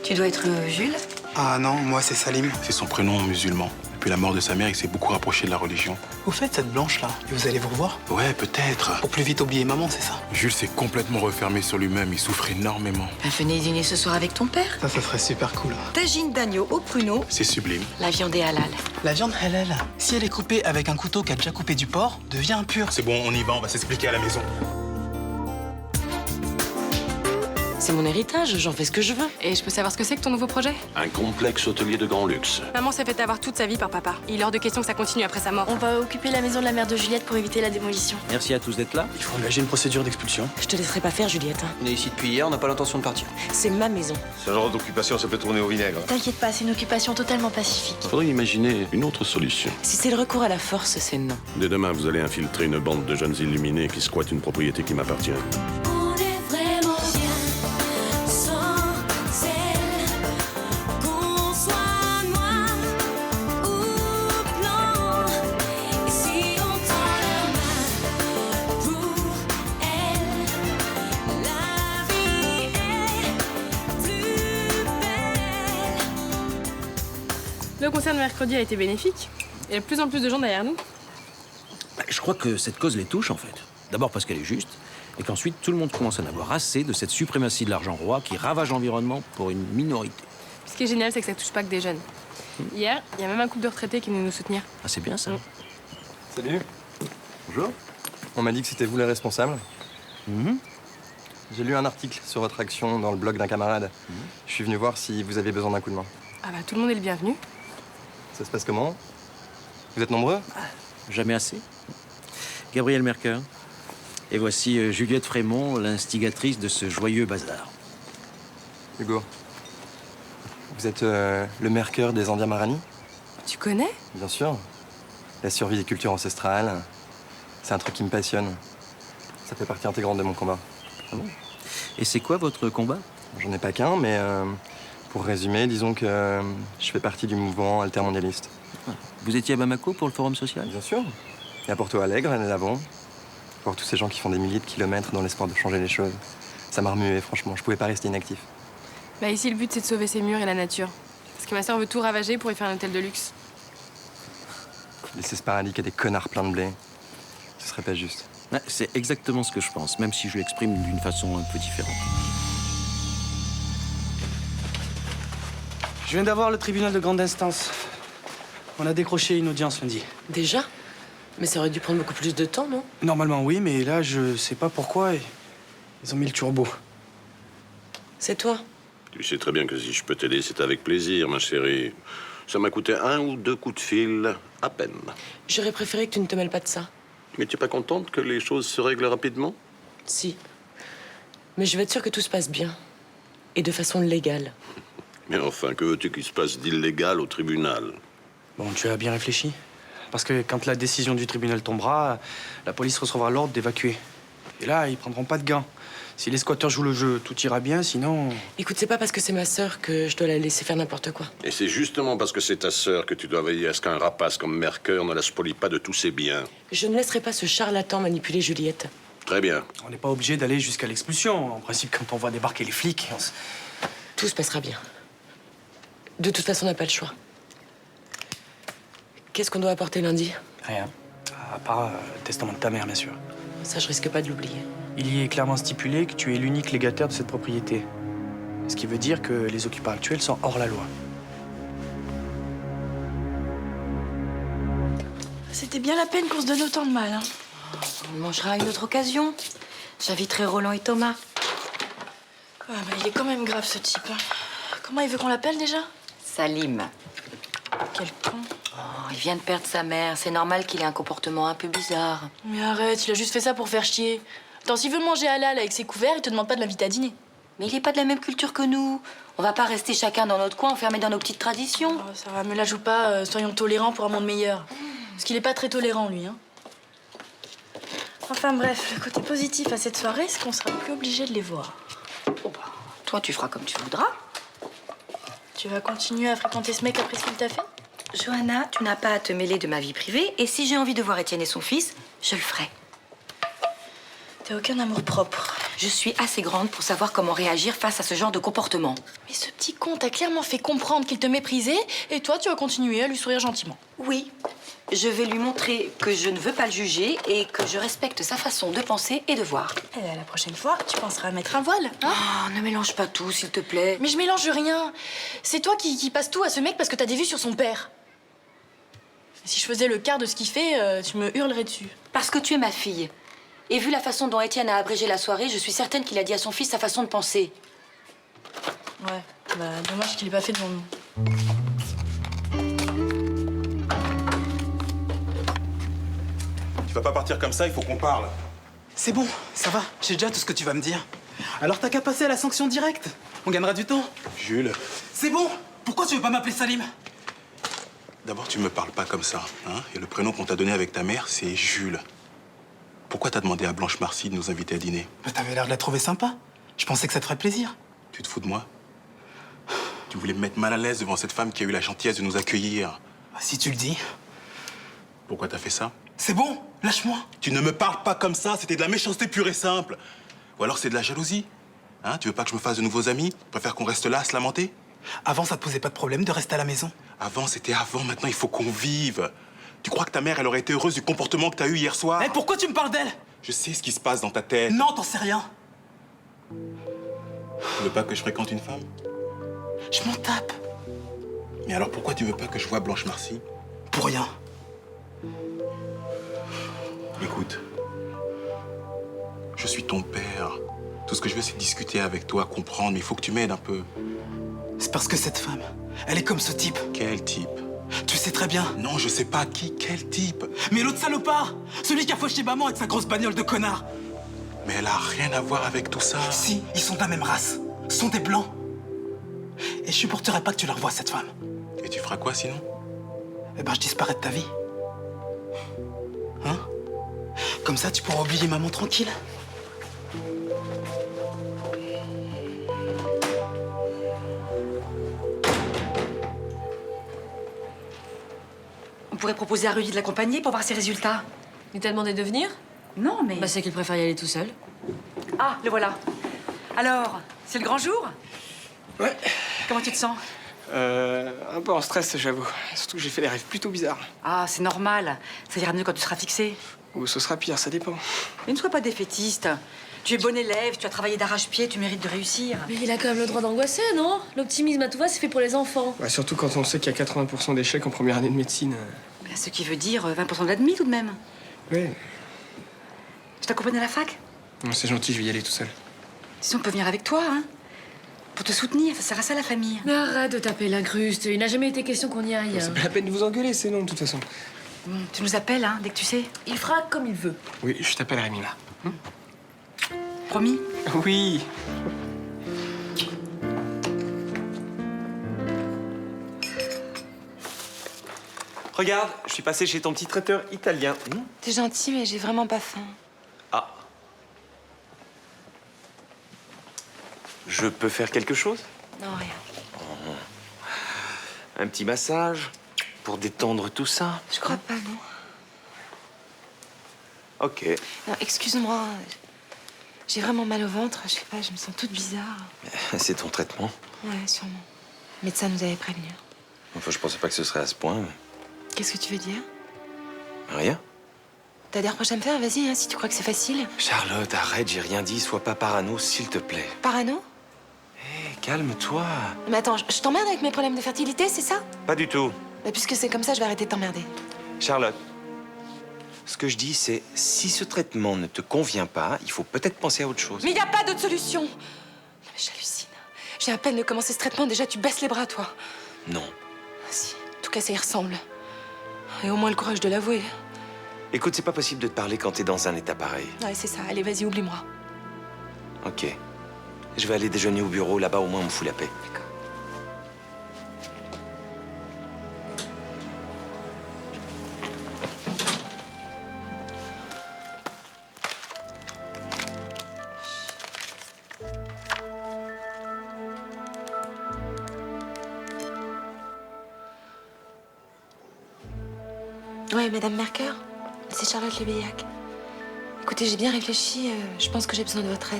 Tu dois être Jules? Ah non, moi c'est Salim. C'est son prénom musulman. Depuis la mort de sa mère, il s'est beaucoup rapproché de la religion. Vous faites cette blanche-là, et vous allez vous revoir? Ouais, peut-être. Pour plus vite oublier maman, c'est ça? Jules s'est complètement refermé sur lui-même, il souffre énormément. Venez dîner ce soir avec ton père. Ça serait super cool. Tagine d'agneau au pruneau. C'est sublime. La viande est halal. La viande halal, si elle est coupée avec un couteau qui a déjà coupé du porc, devient impure. C'est bon, on y va, on va s'expliquer à la maison. C'est mon héritage, j'en fais ce que je veux. Et je peux savoir ce que c'est que ton nouveau projet? Un complexe hôtelier de grand luxe. Maman s'est fait avoir toute sa vie par papa. Il est hors de question que ça continue après sa mort. On va occuper la maison de la mère de Juliette pour éviter la démolition. Merci à tous d'être là. Il faut engager une procédure d'expulsion. Je te laisserai pas faire, Juliette. On est ici depuis hier, on n'a pas l'intention de partir. C'est ma maison. Ce genre d'occupation, ça peut tourner au vinaigre. T'inquiète pas, c'est une occupation totalement pacifique. Faudrait imaginer une autre solution. Si c'est le recours à la force, c'est non. Dès demain, vous allez infiltrer une bande de jeunes illuminés qui squattent une propriété qui m'appartient. On est vraiment bien sans celle qu'on soit noir ou blanc. Et si on tend la main pour elle, la vie est plus belle. Le concert de mercredi a été bénéfique. Il y a de plus en plus de gens derrière nous. Je crois que cette cause les touche, en fait. D'abord parce qu'elle est juste, et qu'ensuite, tout le monde commence à en avoir assez de cette suprématie de l'argent roi qui ravage l'environnement pour une minorité. Ce qui est génial, c'est que ça touche pas que des jeunes. Hier, il y a même un couple de retraités qui est venu nous soutenir. Ah, c'est bien, ça. Salut. Bonjour. On m'a dit que c'était vous les responsables. J'ai lu un article sur votre action dans le blog d'un camarade. Je suis venu voir si vous aviez besoin d'un coup de main. Ah bah tout le monde est le bienvenu. Ça se passe comment? Vous êtes nombreux? Jamais assez. Gabriel Mercœur. Et voici Juliette Frémont, l'instigatrice de ce joyeux bazar. Hugo, vous êtes le Mercœur des Indiens Marani? Tu connais? Bien sûr. La survie des cultures ancestrales, c'est un truc qui me passionne. Ça fait partie intégrante de mon combat. Et c'est quoi votre combat? J'en ai pas qu'un, mais pour résumer, disons que je fais partie du mouvement altermondialiste. Vous étiez à Bamako pour le Forum social? Bien sûr. Et à Porto Alegre, l'année d'avant. Pour tous ces gens qui font des milliers de kilomètres dans l'espoir de changer les choses. Ça m'a remué, franchement. Je pouvais pas rester inactif. Bah ici, le but, c'est de sauver ces murs et la nature. Parce que ma sœur veut tout ravager pour y faire un hôtel de luxe. Laisser ce paradis qu'à des connards pleins de blé, ce serait pas juste. Ouais, c'est exactement ce que je pense, même si je l'exprime d'une façon un peu différente. Je viens d'avoir le tribunal de grande instance. On a décroché une audience lundi. Déjà? Mais ça aurait dû prendre beaucoup plus de temps, non? Normalement oui, mais là je sais pas pourquoi ils ont mis le turbo. C'est toi? Tu sais très bien que si je peux t'aider, c'est avec plaisir, ma chérie. Ça m'a coûté 1 ou 2 coups de fil, à peine. J'aurais préféré que tu ne te mêles pas de ça. Mais tu es pas contente que les choses se règlent rapidement? Si. Mais je veux être sûre que tout se passe bien. Et de façon légale. Mais enfin, que veux-tu qu'il se passe d'illégal au tribunal? Bon, tu as bien réfléchi. Parce que quand la décision du tribunal tombera, la police recevra l'ordre d'évacuer. Et là, ils prendront pas de gain. Si les squatteurs jouent le jeu, tout ira bien, sinon... Écoute, c'est pas parce que c'est ma sœur que je dois la laisser faire n'importe quoi. Et c'est justement parce que c'est ta sœur que tu dois veiller à ce qu'un rapace comme Mercœur ne la spolie pas de tous ses biens. Je ne laisserai pas ce charlatan manipuler Juliette. Très bien. On n'est pas obligé d'aller jusqu'à l'expulsion. En principe, quand on voit débarquer les flics... Tout se passera bien. De toute façon, on n'a pas le choix. Qu'est-ce qu'on doit apporter lundi? Rien. À part le testament de ta mère, bien sûr. Ça, je risque pas de l'oublier. Il y est clairement stipulé que tu es l'unique légataire de cette propriété. Ce qui veut dire que les occupants actuels sont hors la loi. C'était bien la peine qu'on se donne autant de mal, hein. On mangera à une autre occasion. J'inviterai Roland et Thomas. Ah, bah, il est quand même grave, ce type, hein. Comment il veut qu'on l'appelle, déjà? Salim. Quel con. Oh, il vient de perdre sa mère. C'est normal qu'il ait un comportement un peu bizarre. Mais arrête, il a juste fait ça pour faire chier. Attends, s'il veut manger halal avec ses couverts, il te demande pas de l'inviter à dîner. Mais il est pas de la même culture que nous. On va pas rester chacun dans notre coin, enfermés dans nos petites traditions. Oh, ça va, me la joue pas. Soyons tolérants pour un monde meilleur. Parce qu'il est pas très tolérant, lui, hein. Enfin bref, le côté positif à cette soirée, c'est qu'on sera plus obligé de les voir. Oh bah, toi, tu feras comme tu voudras. Tu vas continuer à fréquenter ce mec après ce qu'il t'a fait? Johanna, tu n'as pas à te mêler de ma vie privée. Et si j'ai envie de voir Étienne et son fils, je le ferai. T'as aucun amour propre. Je suis assez grande pour savoir comment réagir face à ce genre de comportement. Mais ce petit con t'a clairement fait comprendre qu'il te méprisait, et toi, tu vas continuer à lui sourire gentiment. Oui, je vais lui montrer que je ne veux pas le juger et que je respecte sa façon de penser et de voir. Et la prochaine fois, tu penseras à mettre un voile, hein? Oh, ne mélange pas tout, s'il te plaît. Mais je mélange rien. C'est toi qui passe tout à ce mec parce que t'as des vues sur son père. Si je faisais le quart de ce qu'il fait, tu me hurlerais dessus. Parce que tu es ma fille. Et vu la façon dont Étienne a abrégé la soirée, je suis certaine qu'il a dit à son fils sa façon de penser. Ouais, bah dommage qu'il ait pas fait devant nous. Tu vas pas partir comme ça, il faut qu'on parle. C'est bon, ça va. J'ai déjà tout ce que tu vas me dire. Alors t'as qu'à passer à la sanction directe. On gagnera du temps. Jules, C'est bon. Pourquoi tu veux pas m'appeler Salim? d'abord tu me parles pas comme ça, hein? Et le prénom qu'on t'a donné avec ta mère, c'est Jules. Pourquoi t'as demandé à Blanche Marcy de nous inviter à dîner? Mais t'avais l'air de la trouver sympa. Je pensais que ça te ferait plaisir. Tu te fous de moi? Tu voulais me mettre mal à l'aise devant cette femme qui a eu la gentillesse de nous accueillir. Bah, si tu le dis. Pourquoi t'as fait ça? C'est bon, lâche-moi. Tu ne me parles pas comme ça, c'était de la méchanceté pure et simple. Ou alors c'est de la jalousie. Hein? Tu veux pas que je me fasse de nouveaux amis? Tu préfères qu'on reste là à se lamenter? Avant, ça te posait pas de problème de rester à la maison. Avant, c'était avant, maintenant il faut qu'on vive. Tu crois que ta mère, elle aurait été heureuse du comportement que t'as eu hier soir? Eh, pourquoi tu me parles d'elle? Je sais ce qui se passe dans ta tête. Non, t'en sais rien. Tu veux pas que je fréquente une femme? Je m'en tape. Mais alors pourquoi tu veux pas que je voie Blanche Marcy? Pour rien. Écoute, je suis ton père. Tout ce que je veux, c'est discuter avec toi, comprendre, mais il faut que tu m'aides un peu. C'est parce que cette femme, elle est comme ce type. Quel type? Tu sais très bien. Non, je sais pas qui, quel type. Mais l'autre salopard, celui qui a fauché maman avec sa grosse bagnole de connard. Mais elle a rien à voir avec tout ça. Si, ils sont de la même race. Ce sont des blancs. Et je supporterai pas que tu la revoies, cette femme. Et tu feras quoi sinon? Eh ben, je disparais de ta vie. Hein? Comme ça, tu pourras oublier maman tranquille. On pourrait proposer à Rudy de l'accompagner pour voir ses résultats. Il t'a demandé de venir? Non, mais... Bah c'est qu'il préfère y aller tout seul. Ah, le voilà. Alors, c'est le grand jour? Ouais. Comment tu te sens? Un peu en stress, j'avoue. Surtout que j'ai fait des rêves plutôt bizarres. Ah, c'est normal. Ça ira mieux quand tu seras fixé. Ou ce sera pire, ça dépend. Mais ne sois pas défaitiste. Tu es bon élève, tu as travaillé d'arrache-pied, tu mérites de réussir. Mais il a quand même le droit d'angoisser, non? L'optimisme à tout va, c'est fait pour les enfants. Ouais, surtout quand on sait qu'il y a 80% d'échecs en première année de médecine. Ben, ce qui veut dire 20% d'admis tout de même. Ouais. Je t'accompagne à la fac? Non, c'est gentil, je vais y aller tout seul. Si on peut venir avec toi, hein? Pour te soutenir, ça sert à ça la famille. Mais arrête de taper l'incruste, il n'a jamais été question qu'on y aille. C'est pas la peine de vous engueuler, c'est non, de toute façon. Bon, tu nous appelles, hein, dès que tu sais. Il fera comme il veut. Oui, je t'appellerai, Mila. Promis? Oui. Regarde, je suis passé chez ton petit traiteur italien. T'es gentil, mais j'ai vraiment pas faim. Ah. Je peux faire quelque chose? Non, rien. Un petit massage pour détendre tout ça? Je crois pas, non. Ok. Non, excuse-moi. J'ai vraiment mal au ventre. Je sais pas, je me sens toute bizarre. C'est ton traitement. Ouais, sûrement. Le médecin nous avait prévenu. Enfin, je pensais pas que ce serait à ce point. Qu'est-ce que tu veux dire? Rien. T'as des reproches à me faire? Vas-y, hein, si tu crois que c'est facile. Charlotte, arrête, j'ai rien dit. Sois pas parano, s'il te plaît. Parano? Hé, calme-toi. Mais attends, je t'emmerde avec mes problèmes de fertilité, c'est ça? Pas du tout. Bah, puisque c'est comme ça, je vais arrêter de t'emmerder. Charlotte, ce que je dis, c'est si ce traitement ne te convient pas, il faut peut-être penser à autre chose. Mais y a pas d'autre solution! Non, mais j'hallucine. J'ai à peine de commencer ce traitement, déjà tu baisses les bras, toi. Non. Ah, si, en tout cas, ça y ressemble. Et au moins le courage de l'avouer. Écoute, c'est pas possible de te parler quand t'es dans un état pareil. Ouais, c'est ça. Allez, vas-y, oublie-moi. Ok. Je vais aller déjeuner au bureau, là-bas au moins on me fout la paix. D'accord. Ouais, Madame Merker, c'est Charlotte Léveillac. Écoutez, j'ai bien réfléchi. Je pense que j'ai besoin de votre aide.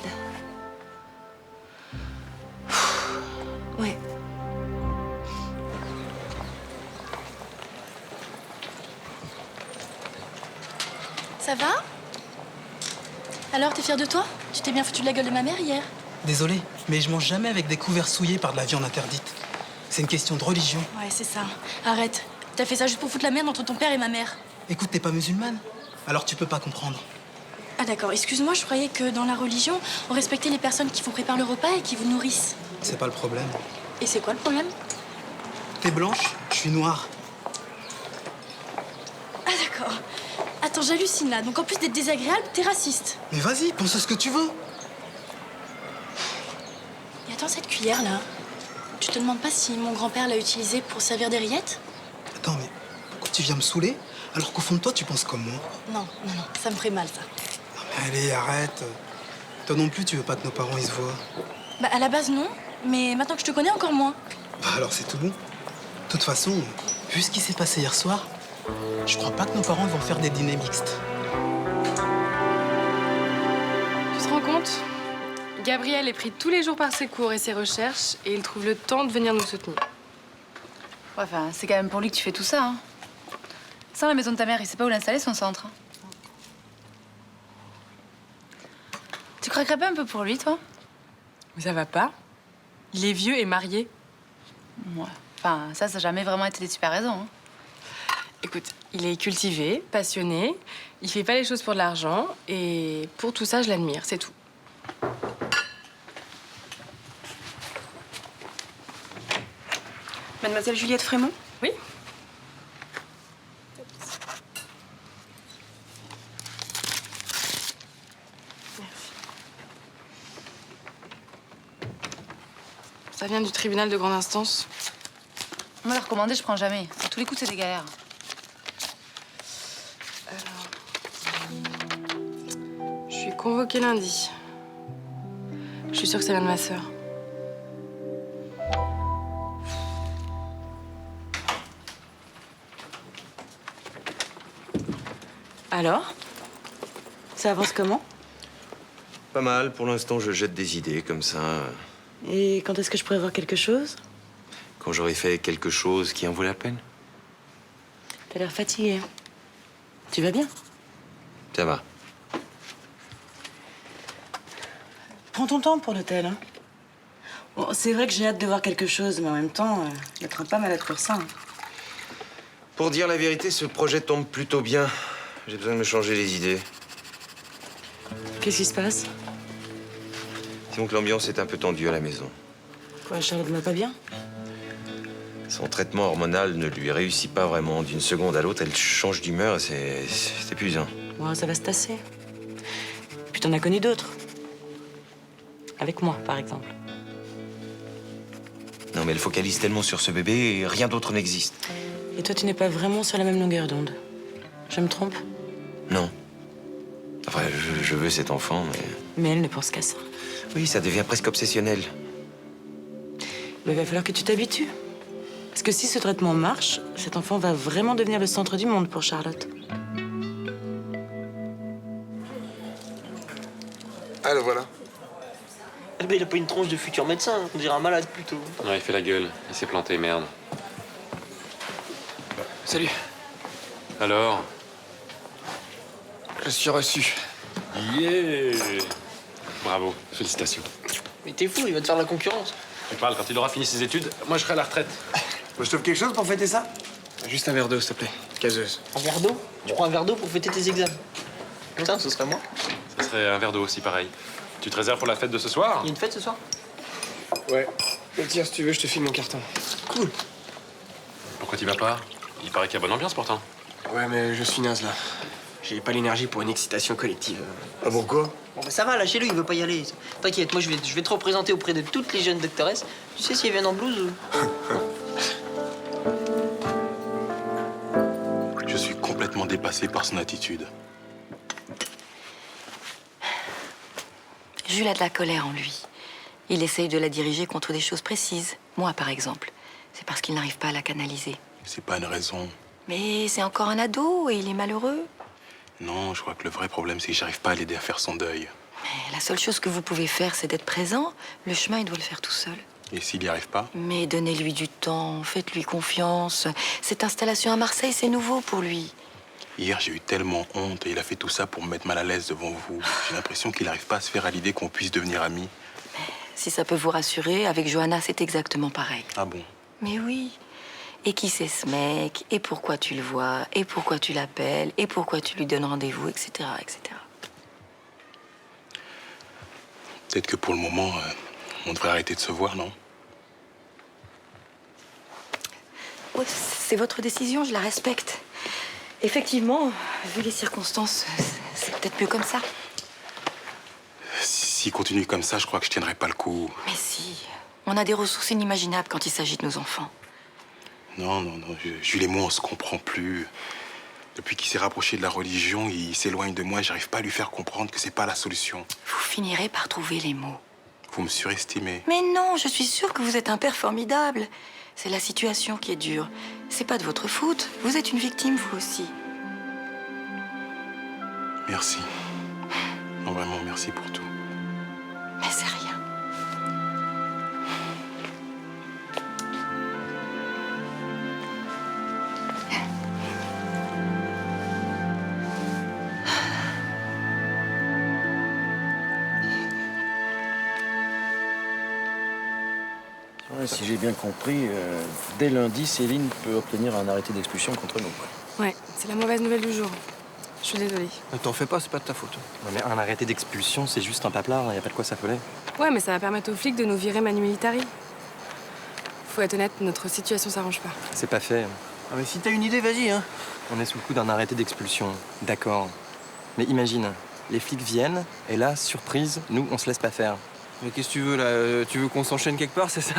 Ouais. Ça va? Alors, t'es fière de toi? Tu t'es bien foutu de la gueule de ma mère hier? Désolé, mais je mange jamais avec des couverts souillés par de la viande interdite. C'est une question de religion. Ouais, c'est ça. Arrête. T'as fait ça juste pour foutre la merde entre ton père et ma mère. Écoute, t'es pas musulmane, alors tu peux pas comprendre. Ah d'accord, excuse-moi, je croyais que dans la religion, on respectait les personnes qui vous préparent le repas et qui vous nourrissent. C'est pas le problème. Et c'est quoi le problème? T'es blanche, je suis noire. Ah d'accord. Attends, j'hallucine là. Donc en plus d'être désagréable, t'es raciste. Mais vas-y, pense à ce que tu veux. Et attends, cette cuillère là, tu te demandes pas si mon grand-père l'a utilisée pour servir des rillettes? Attends, mais pourquoi tu viens me saouler alors qu'au fond de toi, tu penses comme moi? Non, non, non, ça me ferait mal ça. Non mais allez, arrête. Toi non plus, tu veux pas que nos parents ils se voient. Bah à la base non, mais maintenant que je te connais encore moins. Bah alors c'est tout bon. De toute façon, vu ce qui s'est passé hier soir, je crois pas que nos parents vont faire des dîners mixtes. Tu te rends compte? Gabriel est pris tous les jours par ses cours et ses recherches et il trouve le temps de venir nous soutenir. Ouais, enfin, c'est quand même pour lui que tu fais tout ça, hein. Sans la maison de ta mère, il sait pas où l'installer, son centre. Tu craquerais pas un peu pour lui, toi? Mais ça va pas. Il est vieux et marié. Ouais. Enfin, ça n'a jamais vraiment été des super raisons, hein. Écoute, il est cultivé, passionné, il fait pas les choses pour de l'argent et pour tout ça, je l'admire, c'est tout. Mademoiselle Juliette Frémont? Oui. Ça vient du tribunal de grande instance. Moi, la recommandée, je prends jamais. À tous les coups, c'est des galères. Je suis convoquée lundi. Je suis sûre que ça vient de ma sœur. Alors? Ça avance comment? Pas mal. Pour l'instant, je jette des idées comme ça. Et quand est-ce que je pourrais voir quelque chose? Quand j'aurai fait quelque chose qui en vaut la peine. T'as l'air fatigué. Tu vas bien? Ça va. Prends ton temps pour l'hôtel. Hein. Bon, c'est vrai que j'ai hâte de voir quelque chose, mais en même temps, je ne crains pas malade pour ça. Hein. Pour dire la vérité, ce projet tombe plutôt bien. J'ai besoin de me changer les idées. Qu'est-ce qui se passe? Disons que l'ambiance est un peu tendue à la maison. Quoi, Charlotte va pas bien? Son traitement hormonal ne lui réussit pas vraiment. D'une seconde à l'autre, elle change d'humeur et c'est épuisant. Bon, ça va se tasser. Puis t'en as connu d'autres. Avec moi, par exemple. Non, mais elle focalise tellement sur ce bébé et rien d'autre n'existe. Et toi, tu n'es pas vraiment sur la même longueur d'onde. Je me trompe? Non. Enfin, je veux cet enfant, mais... Mais elle ne pense qu'à ça. Oui, ça devient presque obsessionnel. Mais il va falloir que tu t'habitues. Parce que si ce traitement marche, cet enfant va vraiment devenir le centre du monde pour Charlotte. Ah, le voilà. Eh ben, il a pas une tronche de futur médecin, on dirait un malade plutôt. Ouais, il fait la gueule. Il s'est planté, merde. Salut. Alors? Je suis reçu. Yeah! Bravo, félicitations. Mais t'es fou, il va te faire la concurrence. Tu parles, quand il aura fini ses études, moi je serai à la retraite. Je t'offre quelque chose pour fêter ça? Juste un verre d'eau, s'il te plaît. Gazeuse. Un verre d'eau? Tu prends un verre d'eau pour fêter tes examens? Putain, ce serait moi. Ça serait un verre d'eau aussi, pareil. Tu te réserves pour la fête de ce soir? Il y a une fête ce soir? Ouais. Mais tiens, si tu veux, je te file mon carton. Cool. Pourquoi t'y vas pas? Il paraît qu'il y a bonne ambiance pourtant. Ouais, mais je suis naze là. J'ai pas l'énergie pour une excitation collective. Ah bon, quoi? Bon bah ça va, lâchez-le, il veut pas y aller. T'inquiète, moi je vais te représenter auprès de toutes les jeunes doctoresses. Tu sais si elles viennent en blouse ou... Je suis complètement dépassé par son attitude. Jules a de la colère en lui. Il essaye de la diriger contre des choses précises. Moi, par exemple. C'est parce qu'il n'arrive pas à la canaliser. C'est pas une raison. Mais c'est encore un ado et il est malheureux. Non, je crois que le vrai problème, c'est que j'arrive pas à l'aider à faire son deuil. Mais la seule chose que vous pouvez faire, c'est d'être présent. Le chemin, il doit le faire tout seul. Et s'il n'y arrive pas? Mais donnez-lui du temps, faites-lui confiance. Cette installation à Marseille, c'est nouveau pour lui. Hier, j'ai eu tellement honte et il a fait tout ça pour me mettre mal à l'aise devant vous. J'ai l'impression qu'il n'arrive pas à se faire à l'idée qu'on puisse devenir amis. Si ça peut vous rassurer, avec Johanna, c'est exactement pareil. Ah bon? Mais oui. Et qui c'est ce mec? Et pourquoi tu le vois? Et pourquoi tu l'appelles? Et pourquoi tu lui donnes rendez-vous? Etc., etc. Peut-être que pour le moment, on devrait arrêter de se voir, non? Ouais, c'est votre décision, je la respecte. Effectivement, vu les circonstances, c'est peut-être mieux comme ça. S'il continue comme ça, je crois que je tiendrai pas le coup. Mais si, on a des ressources inimaginables quand il s'agit de nos enfants. Non, Jules et moi, on se comprend plus. Depuis qu'il s'est rapproché de la religion, il s'éloigne de moi et j'arrive pas à lui faire comprendre que c'est pas la solution. Vous finirez par trouver les mots. Vous me surestimez. Mais non, je suis sûre que vous êtes un père formidable. C'est la situation qui est dure. C'est pas de votre faute. Vous êtes une victime, vous aussi. Merci. Non, vraiment, merci pour tout. Mais c'est rien. Ouais, si j'ai bien compris, dès lundi, Céline peut obtenir un arrêté d'expulsion contre nous. Ouais, c'est la mauvaise nouvelle du jour. Je suis désolée. Ne t'en fais pas, c'est pas de ta faute. Ouais, mais un arrêté d'expulsion, c'est juste un paplard, y a pas de quoi s'affoler. Ouais, mais ça va permettre aux flics de nous virer Manu Militari. Faut être honnête, notre situation s'arrange pas. C'est pas fait. Ah mais si t'as une idée, vas-y, hein. On est sous le coup d'un arrêté d'expulsion, d'accord. Mais imagine, les flics viennent, et là, surprise, nous, on se laisse pas faire. Mais qu'est-ce que tu veux, là? Tu veux qu'on s'enchaîne quelque part, c'est ça?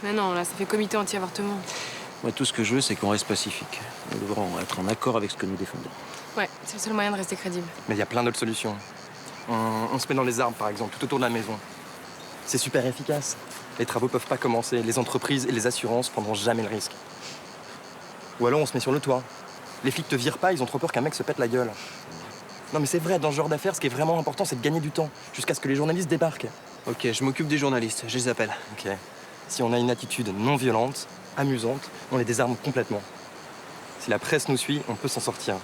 Mais non, là, ça fait comité anti-avortement. Moi, tout ce que je veux, c'est qu'on reste pacifique. Nous devrons être en accord avec ce que nous défendons. Ouais, c'est le seul moyen de rester crédible. Mais il y a plein d'autres solutions. On se met dans les arbres, par exemple, tout autour de la maison. C'est super efficace. Les travaux peuvent pas commencer. Les entreprises et les assurances prendront jamais le risque. Ou alors on se met sur le toit. Les flics te virent pas, ils ont trop peur qu'un mec se pète la gueule. Non mais c'est vrai, dans ce genre d'affaires, ce qui est vraiment important, c'est de gagner du temps, jusqu'à ce que les journalistes débarquent. Ok, je m'occupe des journalistes, je les appelle. Ok. Si on a une attitude non violente, amusante, on les désarme complètement. Si la presse nous suit, on peut s'en sortir.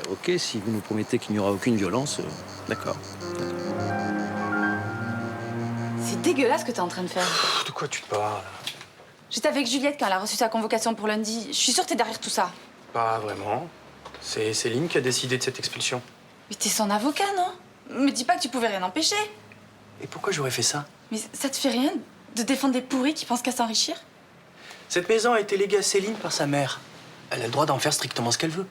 Ok, si vous nous promettez qu'il n'y aura aucune violence, d'accord. C'est dégueulasse ce que t'es en train de faire. De quoi tu parles? J'étais avec Juliette quand elle a reçu sa convocation pour lundi. Je suis sûre que t'es derrière tout ça. Pas vraiment. C'est Céline qui a décidé de cette expulsion. Mais t'es son avocat, non? Me dis pas que tu pouvais rien empêcher. Et pourquoi j'aurais fait ça? Mais ça te fait rien de défendre des pourris qui pensent qu'à s'enrichir? Cette maison a été léguée à Céline par sa mère. Elle a le droit d'en faire strictement ce qu'elle veut.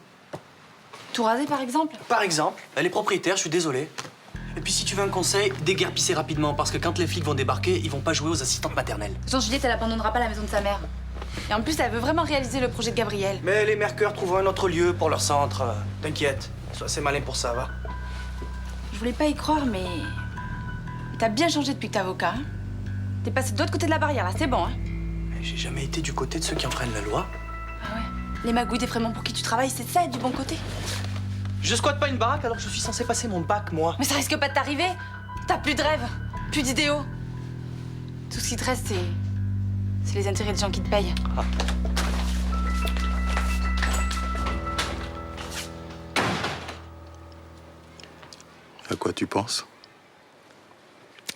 Tout raser, par exemple? Par exemple, elle est propriétaire, je suis désolé. Et puis si tu veux un conseil, déguerpissez rapidement, parce que quand les flics vont débarquer, ils vont pas jouer aux assistantes maternelles. Jean-Juliette, elle abandonnera pas la maison de sa mère. Et en plus, elle veut vraiment réaliser le projet de Gabriel. Mais les Mercœurs trouveront un autre lieu pour leur centre. T'inquiète, sois assez malin pour ça, va. Je voulais pas y croire, mais... T'as bien changé depuis que t'es avocat, hein? T'es passé de l'autre côté de la barrière, là, c'est bon, hein? Mais j'ai jamais été du côté de ceux qui enfreignent la loi. Ah ouais? Les magouilles des vraiment pour qui tu travailles, c'est ça, être du bon côté? Je squatte pas une baraque, alors je suis censé passer mon bac, moi. Mais ça risque pas de t'arriver. T'as plus de rêves, plus d'idéaux. Tout ce qui te reste, c'est les intérêts des gens qui te payent. Ah. À quoi tu penses?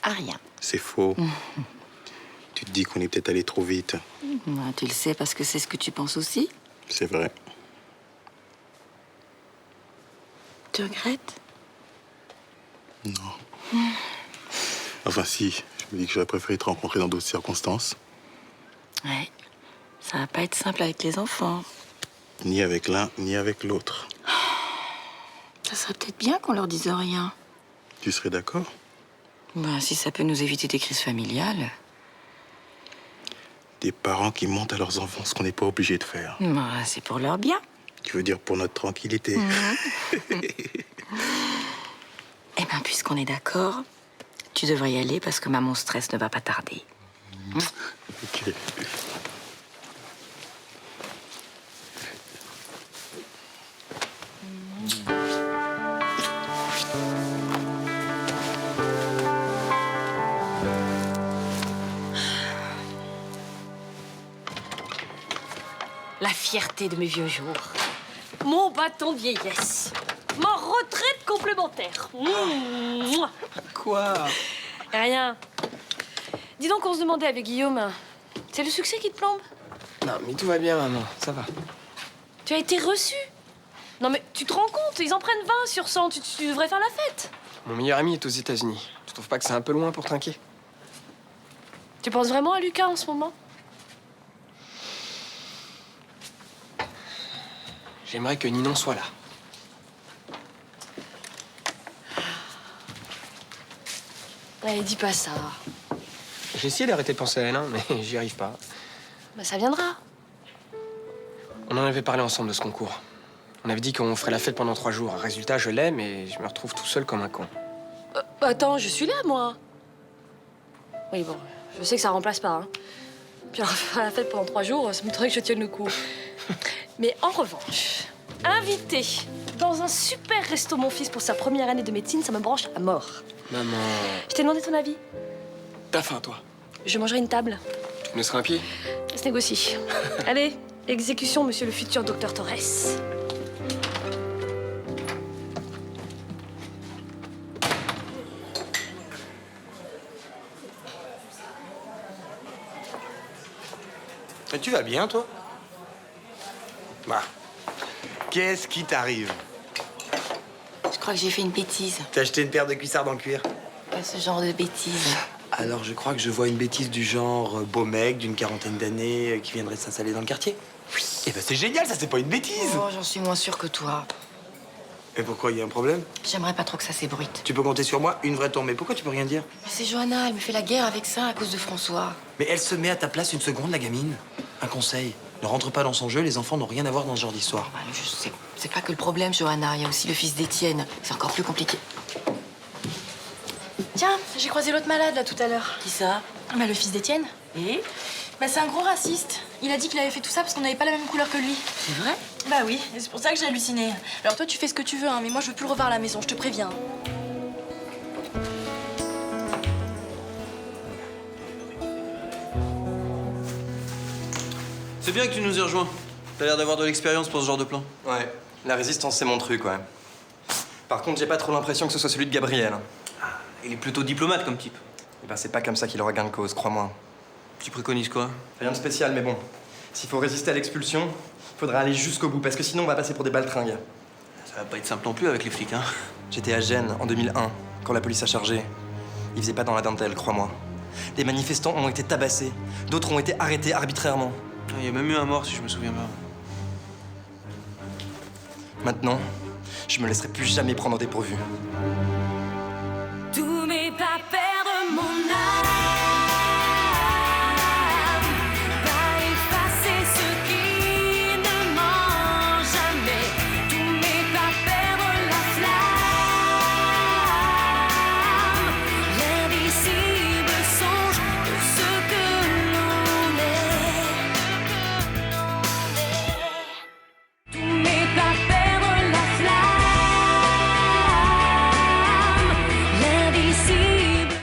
À rien. C'est faux. Tu te dis qu'on est peut-être allé trop vite. Tu le sais parce que c'est ce que tu penses aussi. C'est vrai. Tu regrettes? Non. Enfin, si. Je me dis que j'aurais préféré te rencontrer dans d'autres circonstances. Ouais. Ça va pas être simple avec les enfants. Ni avec l'un, ni avec l'autre. Ça serait peut-être bien qu'on leur dise rien. Tu serais d'accord? Ben, si ça peut nous éviter des crises familiales. Des parents qui montrent à leurs enfants ce qu'on n'est pas obligé de faire. Ben, c'est pour leur bien. Tu veux dire pour notre tranquillité? Eh ben, puisqu'on est d'accord, tu devrais y aller parce que maman stress ne va pas tarder. Ok. La fierté de mes vieux jours. Mon bâton de vieillesse. Ma retraite complémentaire. Mouah. Quoi? Rien. Dis donc, on se demandait avec Guillaume, c'est le succès qui te plombe? Non, mais tout va bien, maman. Ça va. Tu as été reçu. Non mais tu te rends compte, ils en prennent 20 sur 100, tu devrais faire la fête. Mon meilleur ami est aux États-Unis. Tu trouves pas que c'est un peu loin pour trinquer? Tu penses vraiment à Lucas en ce moment? J'aimerais que Ninon soit là. Allez, dis pas ça. J'ai essayé d'arrêter de penser à elle, hein, mais j'y arrive pas. Bah ça viendra. On en avait parlé ensemble de ce concours. On avait dit qu'on ferait la fête pendant 3 jours. Résultat, je l'aime et je me retrouve tout seul comme un con. Attends, je suis là, moi. Oui, bon, je sais que ça remplace pas, hein. Puis alors, faire la fête pendant 3 jours, ça m'étonnerait que je tienne le coup. Mais en revanche, invité dans un super resto mon fils pour sa première année de médecine, ça me branche à mort. Maman... Je t'ai demandé ton avis. T'as faim, toi? Je mangerai une table. Tu me laisseras un pied? Ça se négocie. Allez, exécution, monsieur le futur docteur Torres. Mais tu vas bien, toi? Bah, qu'est-ce qui t'arrive? Je crois que j'ai fait une bêtise. T'as acheté une paire de cuissards en cuir? Pas ce genre de bêtise. Alors, je crois que je vois une bêtise du genre beau mec d'une quarantaine d'années qui viendrait s'installer dans le quartier. Oui. Eh ben, c'est génial, ça, c'est pas une bêtise. Oh, j'en suis moins sûre que toi. Et pourquoi, il y a un problème? J'aimerais pas trop que ça s'ébruite. Tu peux compter sur moi, une vraie tombée. Pourquoi tu peux rien dire? Mais c'est Johanna, elle me fait la guerre avec ça à cause de François. Mais elle se met à ta place une seconde, la gamine. Un conseil, ne rentre pas dans son jeu, les enfants n'ont rien à voir dans ce genre d'histoire. Bah, je sais, c'est pas que le problème, Johanna. Il y a aussi le fils d'Étienne. C'est encore plus compliqué. Tiens, j'ai croisé l'autre malade là tout à l'heure. Qui ça? Bah le fils d'Étienne. Et? Bah c'est un gros raciste. Il a dit qu'il avait fait tout ça parce qu'on n'avait pas la même couleur que lui. C'est vrai? Bah oui, et c'est pour ça que j'ai halluciné. Alors toi tu fais ce que tu veux, hein, mais moi je veux plus le revoir à la maison, je te préviens. C'est bien que tu nous aies rejoints. T'as l'air d'avoir de l'expérience pour ce genre de plan. Ouais, la résistance, c'est mon truc, ouais. Par contre, j'ai pas trop l'impression que ce soit celui de Gabriel. Il est plutôt diplomate comme type. Eh ben, c'est pas comme ça qu'il aura gain de cause, crois-moi. Tu préconises quoi? Rien de spécial, mais bon. S'il faut résister à l'expulsion, faudra aller jusqu'au bout, parce que sinon on va passer pour des baltringues. Ça va pas être simple non plus avec les flics, hein. J'étais à Gênes en 2001, quand la police a chargé. Ils faisaient pas dans la dentelle, crois-moi. Des manifestants ont été tabassés, d'autres ont été arrêtés arbitrairement. Il y a même eu un mort, si je me souviens bien. Maintenant, je me laisserai plus jamais prendre au dépourvu.